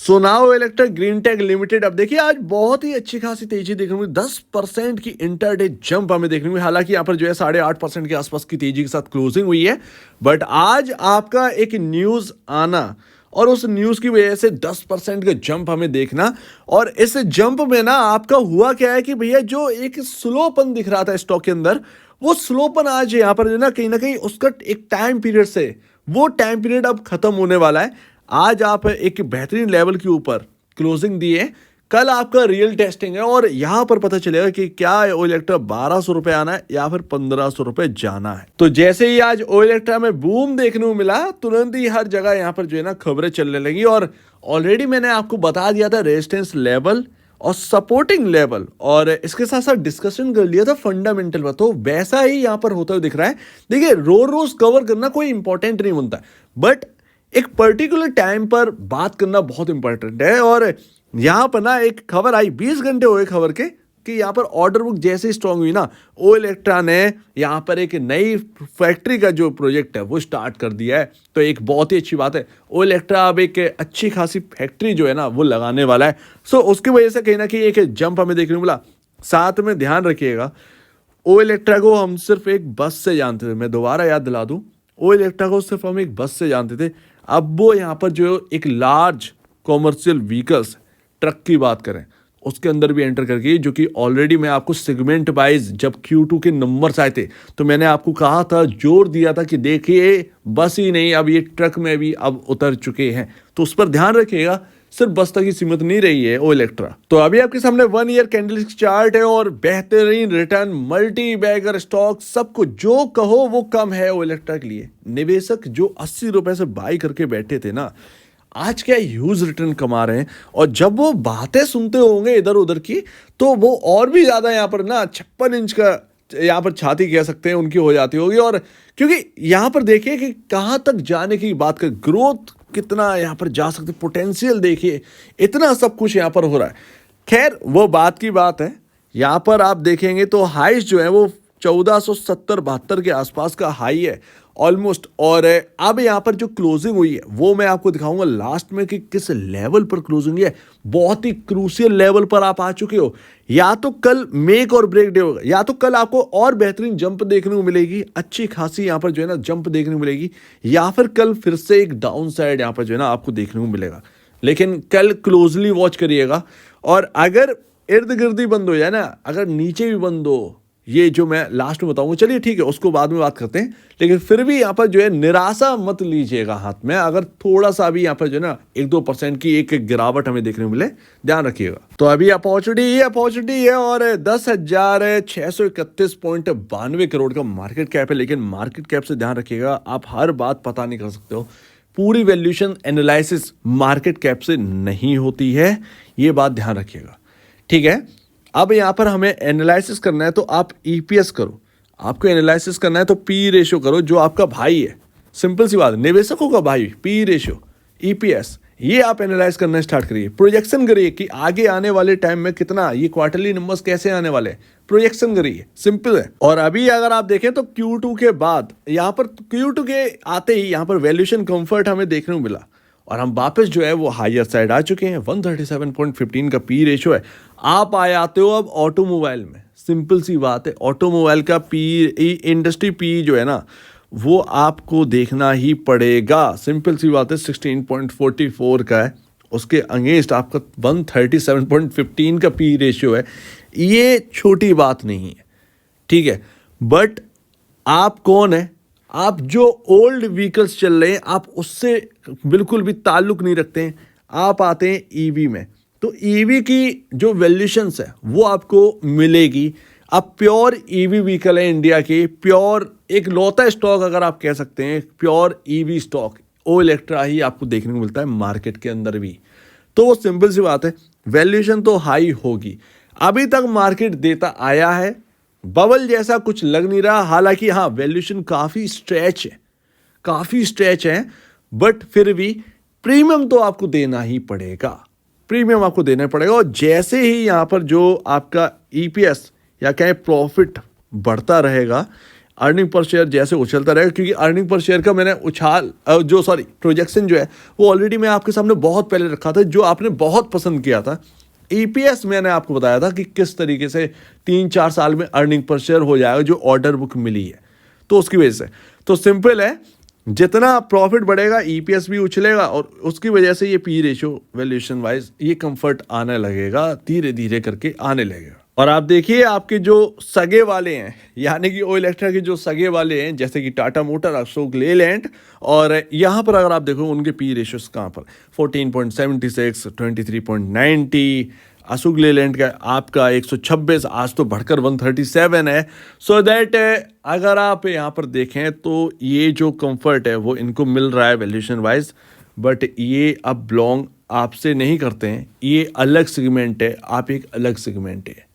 सोनाओ electric green take limited, अब देखिए आज बहुत ही अच्छी खासी तेजी देखने को मिली। 10% की इंटरडे जंप हमें देखने को मिली। हालांकि यहाँ पर जो है 8.5% के आसपास की तेजी के साथ क्लोजिंग हुई है, बट आज आपका एक न्यूज आना और उस न्यूज की वजह से 10% का जंप हमें देखना। और इस जंप में ना आपका हुआ क्या है कि भैया जो एक स्लोपन दिख रहा था स्टॉक के अंदर, वो स्लोपन आज यहाँ पर जो ना कहीं उसका एक टाइम पीरियड से वो टाइम पीरियड अब खत्म होने वाला है। आज आप एक बेहतरीन लेवल के ऊपर क्लोजिंग दिए, कल आपका रियल टेस्टिंग है और यहां पर पता चलेगा कि क्या ओइल इलेक्ट्रा 1200 रुपए आना है या फिर 1500 रुपए जाना है। तो जैसे ही आज ओइल इलेक्ट्रा में बूम देखने को मिला, तुरंत ही हर जगह यहां पर जो है ना खबरें चलने लगी। और ऑलरेडी मैंने आपको बता दिया था रेजिस्टेंस लेवल और सपोर्टिंग लेवल, और इसके साथ साथ डिस्कशन कर लिया था फंडामेंटल पर। तो वैसा ही यहां पर होता हुआ दिख रहा है। देखिए रोज कवर करना कोई इंपॉर्टेंट नहीं बनता, बट एक पर्टिकुलर टाइम पर बात करना बहुत इंपॉर्टेंट है। और यहां पर ना एक खबर आई, 20 घंटे हुए खबर के, कि यहां पर ऑर्डर बुक जैसे ही स्ट्रांग हुई ना, ओइल इलेक्ट्रा ने यहां पर एक नई फैक्ट्री का जो प्रोजेक्ट है वो स्टार्ट कर दिया है। तो एक बहुत ही अच्छी बात है, ओइल इलेक्ट्रा अब एक अच्छी खासी फैक्ट्री जो है ना वो लगाने वाला है। सो उसकी वजह से कहीं ना कहीं एक जंप हमें देखने को मिला। साथ में ध्यान रखिएगा, ओइल इलेक्ट्रा को हम सिर्फ एक बस से जानते थे। मैं दोबारा याद दिला दूं, ओइल इलेक्ट्रा को सिर्फ हम एक बस से जानते थे। अब वो यहाँ पर जो एक लार्ज कॉमर्शियल व्हीकल्स ट्रक की बात करें, उसके अंदर भी एंटर कर गई, जो कि ऑलरेडी मैं आपको सेगमेंट वाइज जब Q2 के नंबर्स आए थे तो मैंने आपको कहा था, जोर दिया था कि देखिए बस ही नहीं, अब ये ट्रक में भी अब उतर चुके हैं। तो उस पर ध्यान रखिएगा, सिर्फ बस तक ही सीमित नहीं रही है ओइल इलेक्ट्रा। तो अभी आपके सामने 1 ईयर कैंडलस्टिक चार्ट है और बेहतरीन रिटर्न, मल्टी बैगर स्टॉक, सब कुछ जो कहो वो कम है ओइल इलेक्ट्रा के लिए। निवेशक जो 80 रुपए से बाई करके बैठे थे ना, आज क्या ह्यूज रिटर्न कमा रहे हैं। और जब वो बातें सुनते होंगे इधर उधर की, तो वो और भी ज्यादा यहाँ पर ना 56 इंच का यहाँ पर छाती कह सकते हैं उनकी हो जाती होगी। और क्योंकि यहाँ पर देखिए कि कहाँ तक जाने की बात कर, ग्रोथ कितना यहाँ पर जा सकते, पोटेंशियल देखिए, इतना सब कुछ यहाँ पर हो रहा है। खैर वो बात की बात है। यहाँ पर आप देखेंगे तो हाइस्ट जो है वो 1470-72 के आसपास का हाई है ऑलमोस्ट। और अब यहाँ पर जो क्लोजिंग हुई है वो मैं आपको दिखाऊंगा लास्ट में कि किस लेवल पर क्लोजिंग हुई है। बहुत ही क्रूशियल लेवल पर आप आ चुके हो। या तो कल मेक और ब्रेक डे होगा, या तो कल आपको और बेहतरीन जंप देखने को मिलेगी, अच्छी खासी यहाँ पर जो है ना जंप देखने को मिलेगी, या फिर कल फिर से एक डाउन साइड यहाँ पर जो है ना आपको देखने को मिलेगा। लेकिन कल क्लोजली वॉच करिएगा। और अगर इर्द गिर्द ही बंद हो जाए ना, अगर नीचे भी बंद हो, ये जो मैं लास्ट में बताऊंगा, चलिए ठीक है उसको बाद में बात करते हैं। लेकिन फिर भी यहाँ पर जो है निराशा मत लीजिएगा हाथ में, अगर थोड़ा सा भी यहाँ पर जो है ना 1-2% की एक गिरावट हमें देखने को मिले, ध्यान रखिएगा। तो अभी अपॉर्चुनिटी है और 10,631.92 करोड़ का मार्केट कैप है। लेकिन मार्केट कैप से ध्यान रखिएगा, आप हर बात पता नहीं कर सकते हो। पूरी वैल्यूएशन एनालिसिस मार्केट कैप से नहीं होती है, ये बात ध्यान रखिएगा, ठीक है। अब यहाँ पर हमें एनालिसिस करना है तो आप ईपीएस करो, आपको एनालिसिस करना है तो पी रेशियो करो, जो आपका भाई है। सिंपल सी बात है, निवेशकों का भाई, पी रेशियो, ईपीएस, ये आप एनालाइज करना स्टार्ट करिए। प्रोजेक्शन करिए कि आगे आने वाले टाइम में कितना, ये क्वार्टरली नंबर्स कैसे आने वाले हैं, प्रोजेक्शन करिए, सिंपल है। और अभी अगर आप देखें तो Q2 के बाद यहाँ पर Q2 के आते ही यहाँ पर वैल्यूएशन कंफर्ट हमें देखने को मिला और हम वापस जो है वो हायर साइड आ चुके हैं। 137.15 का पी रेशियो है। आप आते हो अब ऑटोमोबाइल में, सिंपल सी बात है, ऑटोमोबाइल का पी, इंडस्ट्री पी जो है ना वो आपको देखना ही पड़ेगा। सिंपल सी बात है, 16.44 का है, उसके अगेंस्ट आपका 137.15 का पी रेशियो है। ये छोटी बात नहीं है, ठीक है। बट आप कौन है, आप जो ओल्ड व्हीकल्स चल रहे हैं आप उससे बिल्कुल भी ताल्लुक नहीं रखते हैं, आप आते हैं ईवी में। तो ईवी की जो वैल्यूएशंस है वो आपको मिलेगी। अब प्योर ईवी व्हीकल है इंडिया की, प्योर एक लौता स्टॉक अगर आप कह सकते हैं, pure EV stock Olectra ही आपको देखने को मिलता है मार्केट के अंदर भी। तो वो सिंपल सी बात है, वैल्यूएशन तो हाई होगी। अभी तक मार्केट देता आया है, बबल जैसा कुछ लग नहीं रहा। हालांकि हाँ वैल्यूएशन काफ़ी स्ट्रेच है, बट फिर भी प्रीमियम तो आपको देना ही पड़ेगा, और जैसे ही यहाँ पर जो आपका ईपीएस या कहें प्रॉफिट बढ़ता रहेगा, अर्निंग पर शेयर जैसे उछलता रहेगा, क्योंकि अर्निंग पर शेयर का मैंने प्रोजेक्शन जो है वो ऑलरेडी मैं आपके सामने बहुत पहले रखा था, जो आपने बहुत पसंद किया था। ईपीएस मैंने आपको बताया था कि किस तरीके से 3-4 साल में अर्निंग पर शेयर हो जाएगा, जो ऑर्डर बुक मिली है तो उसकी वजह से। तो सिंपल है, जितना प्रॉफिट बढ़ेगा ईपीएस भी उछलेगा, और उसकी वजह से ये पी रेशियो वैल्यूएशन वाइज ये कंफर्ट आने लगेगा, धीरे धीरे करके आने लगेगा। और आप देखिए आपके जो सगे वाले हैं, यानी कि ओ इलेक्ट्रा के जो सगे वाले हैं, जैसे कि टाटा मोटर, अशोक लेलैंड, और यहाँ पर अगर आप देखो उनके पी रेशियोस कहाँ पर 14.76, 23.90, अशोक लेलैंड का आपका 126, आज तो बढ़कर 137 है। सो दैट अगर आप यहाँ पर देखें तो ये जो कंफर्ट है वो इनको मिल रहा है वैल्यूएशन वाइज, बट ये अब बिलोंग आपसे नहीं करते हैं, ये अलग सेगमेंट है, आप एक अलग सेगमेंट है।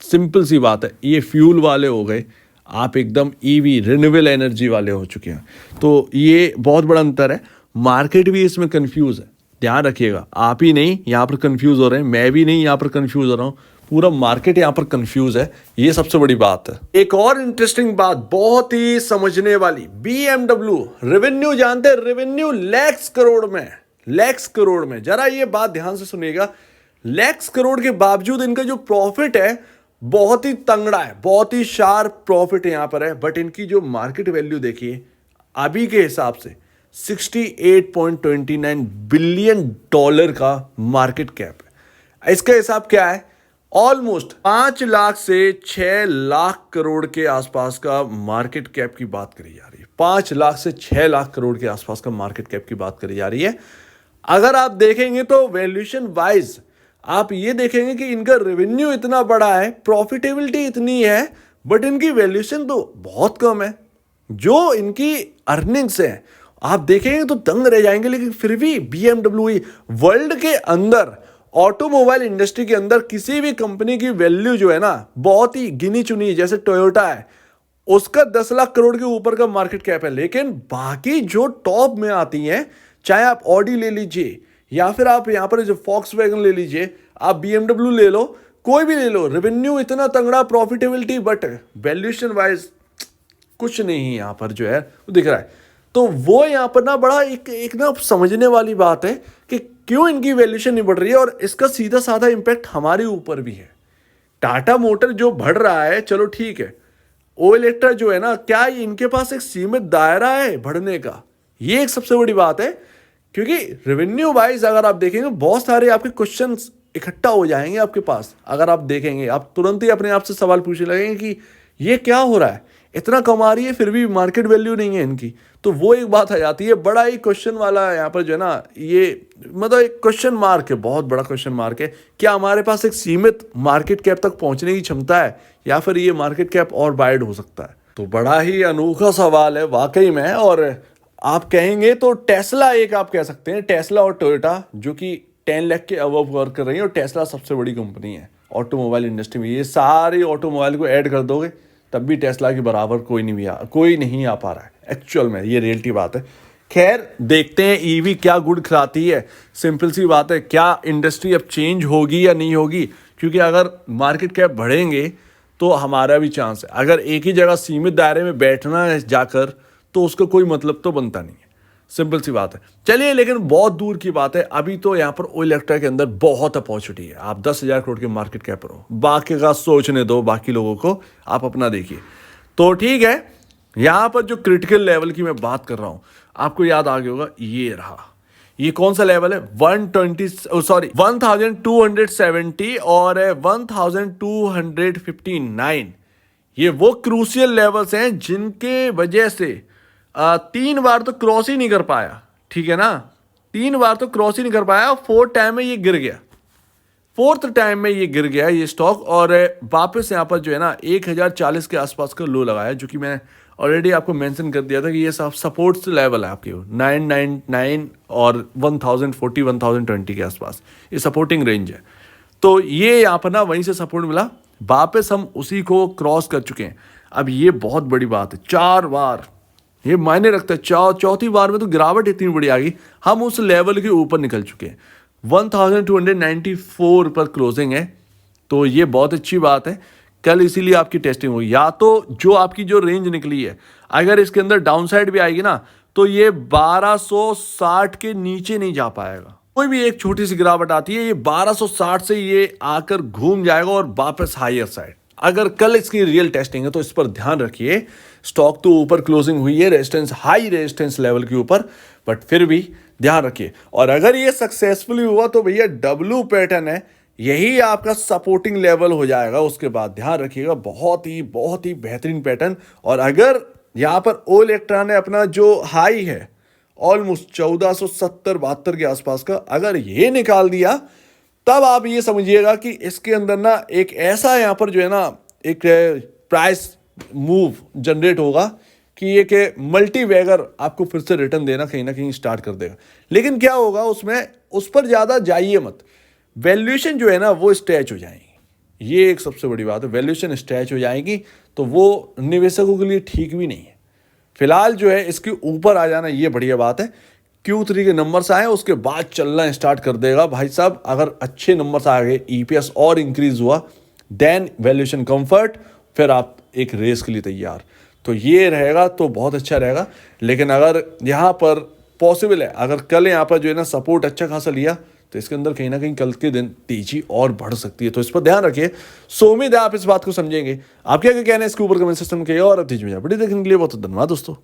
सिंपल सी बात है, ये फ्यूल वाले हो गए, आप एकदम ईवी रिन्यूएबल एनर्जी वाले हो चुके हैं। तो ये बहुत बड़ा अंतर है। मार्केट भी इसमें कंफ्यूज है, ध्यान रखिएगा। आप ही नहीं यहाँ पर कंफ्यूज हो रहे हैं, मैं भी नहीं यहाँ पर कंफ्यूज हो रहा हूँ, पूरा मार्केट यहाँ पर कंफ्यूज है। ये सबसे बड़ी बात है। एक और इंटरेस्टिंग बात, बहुत ही समझने वाली, BMW रेवेन्यू जानते हैं, रेवेन्यू लैक्स करोड़ में। जरा ये बात ध्यान से सुनिएगा, लैक्स करोड़ के बावजूद इनका जो प्रॉफिट है बहुत ही तंगड़ा है, बहुत ही शार्प प्रॉफिट यहाँ पर है। बट इनकी जो मार्केट वैल्यू देखिए अभी के हिसाब से 68.29 बिलियन डॉलर का मार्केट कैप है। इसका हिसाब क्या है, ऑलमोस्ट 5 लाख से 6 लाख करोड़ के आसपास का मार्केट कैप की बात करी जा रही है। 5 लाख से 6 लाख करोड़ के आसपास का मार्केट कैप की बात करी जा रही है। अगर आप देखेंगे तो वैल्यूएशन वाइज आप ये देखेंगे कि इनका रेवेन्यू इतना बड़ा है, प्रॉफिटेबिलिटी इतनी है, बट इनकी वैल्यूएशन तो बहुत कम है। जो इनकी अर्निंग्स है आप देखेंगे तो दंग रह जाएंगे। लेकिन फिर भी BMW वर्ल्ड के अंदर, ऑटोमोबाइल इंडस्ट्री के अंदर किसी भी कंपनी की वैल्यू जो है ना बहुत ही गिनी चुनी है। जैसे टोयोटा है, उसका 10 लाख करोड़ के ऊपर का मार्केट कैप है। लेकिन बाकी जो टॉप में आती हैं, चाहे आप ऑडी ले लीजिए या फिर आप यहाँ पर जो वैगन ले लीजिए, आप BMW ले लो, कोई भी ले लो, रेवेन्यू इतना तंगड़ा, प्रॉफिटेबिलिटी, बट वैल्यूएशन वाइज कुछ नहीं यहाँ पर जो है वो दिख रहा है। तो वो यहाँ पर ना बड़ा एक ना समझने वाली बात है कि क्यों इनकी वैल्यूएशन नहीं बढ़ रही है, और इसका सीधा साधा इम्पैक्ट हमारे ऊपर भी है। टाटा मोटर जो बढ़ रहा है चलो ठीक है, ओ इलेक्ट्रा जो है ना, क्या इनके पास एक सीमित दायरा है बढ़ने का, ये एक सबसे बड़ी बात है। क्योंकि रेवेन्यू वाइज अगर आप देखेंगे बहुत सारे आपके क्वेश्चंस इकट्ठा हो जाएंगे आपके पास। अगर आप देखेंगे आप तुरंत ही अपने आप से सवाल पूछने लगेंगे कि ये क्या हो रहा है, इतना कमा रही है फिर भी मार्केट वैल्यू नहीं है इनकी। तो वो एक बात आ जाती है, बड़ा ही क्वेश्चन वाला यहाँ पर जो है ना, ये मतलब एक क्वेश्चन मार्क है, बहुत बड़ा क्वेश्चन मार्क है। क्या हमारे पास एक सीमित मार्केट कैप तक पहुंचने की क्षमता है, या फिर ये मार्केट कैप और वाइड हो सकता है? तो बड़ा ही अनोखा सवाल है वाकई में। और आप कहेंगे तो टेस्ला एक आप कह सकते हैं, टेस्ला और टोयोटा जो कि 10 लाख के अबव वर्क कर रही है, और टेस्ला सबसे बड़ी कंपनी है ऑटोमोबाइल इंडस्ट्री में। ये सारे ऑटोमोबाइल को ऐड कर दोगे तब भी टेस्ला के बराबर कोई नहीं आ पा रहा है एक्चुअल में, ये रियलिटी बात है। खैर देखते हैं ईवी क्या गुड़ खिलाती है। सिंपल सी बात है, क्या इंडस्ट्री अब चेंज होगी या नहीं होगी, क्योंकि अगर मार्केट कैप बढ़ेंगे तो हमारा भी चांस है। अगर एक ही जगह सीमित दायरे में बैठना है जाकर तो उसका कोई मतलब तो बनता नहीं है, सिंपल सी बात है। चलिए, लेकिन बहुत दूर की बात है, अभी तो यहाँ पर ओ इलेक्ट्रा के अंदर बहुत अपॉर्चुनिटी है। आप 10,000 करोड़ के मार्केट कैप पर हो, बाकी का सोचने दो, बाकी लोगों को आप अपना देखिए। तो ठीक है, यहाँ पर जो क्रिटिकल लेवल की मैं बात कर रहा हूँ, आपको याद आ गया होगा, ये रहा। ये कौन सा लेवल है? 1270 और 1259। ये वो क्रूशियल लेवल्स हैं जिनके वजह से 3 बार तो क्रॉस ही नहीं कर पाया, ठीक है ना, 3 बार तो क्रॉस ही नहीं कर पाया। 4th टाइम में ये गिर गया, 4th टाइम में ये गिर गया ये स्टॉक, और वापस यहाँ पर जो है ना 1040 के आसपास का लो लगाया, जो कि मैं ऑलरेडी आपको मेंशन कर दिया था कि ये सब सपोर्ट्स लेवल है आपके 999 और 1040 1020 के आसपास, ये सपोर्टिंग रेंज है। तो ये यहाँ पर ना वहीं से सपोर्ट मिला, वापस हम उसी को क्रॉस कर चुके हैं। अब ये बहुत बड़ी बात है, 4 बार ये मायने रखता है। चौथी बार में तो गिरावट इतनी बड़ी आ गई, हम उस लेवल के ऊपर निकल चुके हैं। 1294 पर क्लोजिंग है, तो ये बहुत अच्छी बात है कल इसीलिए आपकी टेस्टिंग हुई। या तो जो आपकी जो रेंज निकली है, अगर इसके अंदर डाउन साइड भी आएगी ना, तो ये 1260 के नीचे नहीं जा पाएगा। कोई भी एक छोटी सी गिरावट आती है, ये 1260 से ये आकर घूम जाएगा और वापस हायर साइड। अगर कल इसकी रियल टेस्टिंग है तो इस पर ध्यान रखिए। स्टॉक तो ऊपर क्लोजिंग हुई है रेजिस्टेंस, हाई रेजिस्टेंस लेवल के ऊपर, बट फिर भी ध्यान रखिए। और अगर ये सक्सेसफुली हुआ तो भैया डब्ल्यू पैटर्न है, यही आपका सपोर्टिंग लेवल हो जाएगा। उसके बाद ध्यान रखिएगा, बहुत ही बेहतरीन पैटर्न। और अगर यहां पर ओ इलेक्ट्रा ने अपना जो हाई है ऑलमोस्ट 1470-72 के आसपास का, अगर ये निकाल दिया, तब आप ये समझिएगा कि इसके अंदर ना एक ऐसा यहां पर जो है ना एक प्राइस मूव जनरेट होगा कि एक मल्टी वैगर आपको फिर से रिटर्न देना कहीं ना कहीं स्टार्ट कर देगा। लेकिन क्या होगा उसमें, उस पर ज़्यादा जाइए मत। वैल्यूएशन जो है ना वो स्ट्रेच हो जाएगी, ये एक सबसे बड़ी बात है। वैल्यूएशन स्ट्रेच हो जाएगी तो वो निवेशकों के लिए ठीक भी नहीं है। फिलहाल जो है इसके ऊपर आ जाना ये बढ़िया बात है। Q3 के नंबर्स आए उसके बाद चलना स्टार्ट कर देगा भाई साहब। अगर अच्छे नंबर्स आ गए, ईपीएस और इंक्रीज हुआ, देन वैल्यूएशन कंफर्ट, फिर आप एक रेस के लिए तैयार। तो ये रहेगा तो बहुत अच्छा रहेगा। लेकिन अगर यहाँ पर पॉसिबल है, अगर कल यहाँ पर जो है ना सपोर्ट अच्छा खासा लिया, तो इसके अंदर कहीं ना कहीं कल के दिन तेजी और बढ़ सकती है। तो इस पर ध्यान रखिए। सो उम्मीद है आप इस बात को समझेंगे। आप क्या कहना है इसके ऊपर कमेंट सेक्शन में कहिए। और अब तेजी में वीडियो देखने के लिए बहुत धन्यवाद दोस्तों।